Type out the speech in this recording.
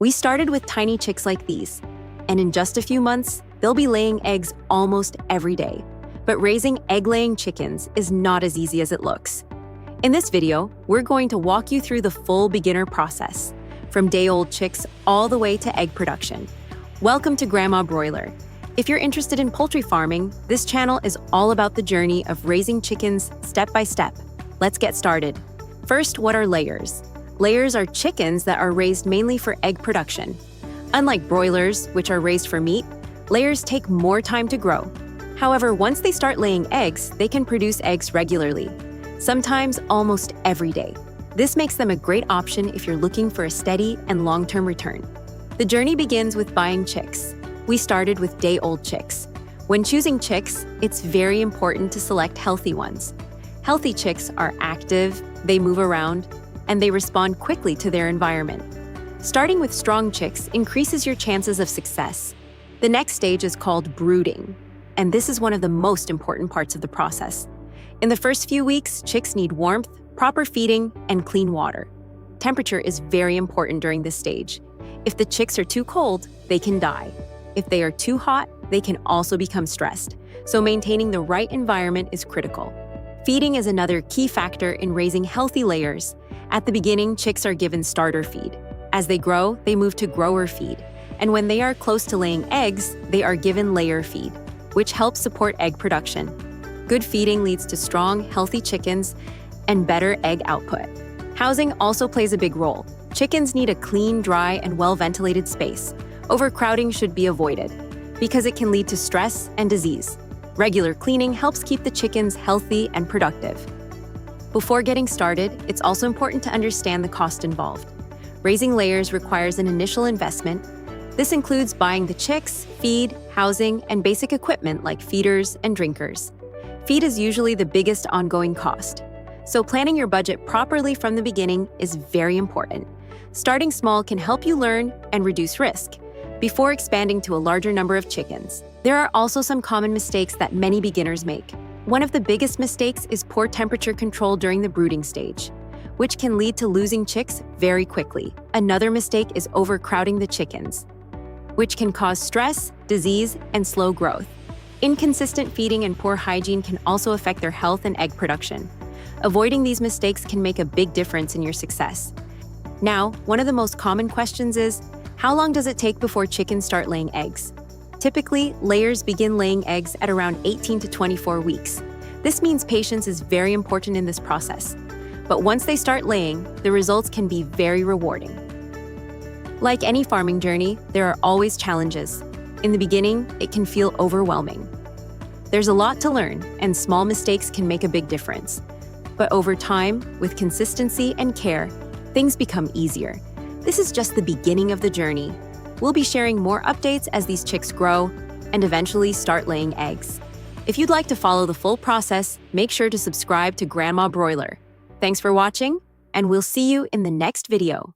We started with tiny chicks like these, and in just a few months, they'll be laying eggs almost every day. But raising egg-laying chickens is not as easy as it looks. In this video, we're going to walk you through the full beginner process, from day-old chicks all the way to egg production. Welcome to Grandma Broiler. If you're interested in poultry farming, this channel is all about the journey of raising chickens step by step. Let's get started. First, what are layers? Layers are chickens that are raised mainly for egg production. Unlike broilers, which are raised for meat, layers take more time to grow. However, once they start laying eggs, they can produce eggs regularly, sometimes almost every day. This makes them a great option if you're looking for a steady and long-term return. The journey begins with buying chicks. We started with day-old chicks. When choosing chicks, it's very important to select healthy ones. Healthy chicks are active, they move around, and they respond quickly to their environment. Starting with strong chicks increases your chances of success. The next stage is called brooding, and this is one of the most important parts of the process. In the first few weeks, chicks need warmth, proper feeding, and clean water. Temperature is very important during this stage. If the chicks are too cold, they can die. If they are too hot, they can also become stressed, so maintaining the right environment is critical. Feeding is another key factor in raising healthy layers. At the beginning, chicks are given starter feed. As they grow, they move to grower feed. And when they are close to laying eggs, they are given layer feed, which helps support egg production. Good feeding leads to strong, healthy chickens and better egg output. Housing also plays a big role. Chickens need a clean, dry, and well-ventilated space. Overcrowding should be avoided because it can lead to stress and disease. Regular cleaning helps keep the chickens healthy and productive. Before getting started, it's also important to understand the cost involved. Raising layers requires an initial investment. This includes buying the chicks, feed, housing, and basic equipment like feeders and drinkers. Feed is usually the biggest ongoing cost, so planning your budget properly from the beginning is very important. Starting small can help you learn and reduce risk before expanding to a larger number of chickens. There are also some common mistakes that many beginners make. One of the biggest mistakes is poor temperature control during the brooding stage, which can lead to losing chicks very quickly. Another mistake is overcrowding the chickens, which can cause stress, disease, and slow growth. Inconsistent feeding and poor hygiene can also affect their health and egg production. Avoiding these mistakes can make a big difference in your success. Now, one of the most common questions is, how long does it take before chickens start laying eggs? Typically, layers begin laying eggs at around 18 to 24 weeks. This means patience is very important in this process. But once they start laying, the results can be very rewarding. Like any farming journey, there are always challenges. In the beginning, it can feel overwhelming. There's a lot to learn, and small mistakes can make a big difference. But over time, with consistency and care, things become easier. This is just the beginning of the journey. We'll be sharing more updates as these chicks grow and eventually start laying eggs. If you'd like to follow the full process, make sure to subscribe to Grandma Broiler. Thanks for watching, and we'll see you in the next video.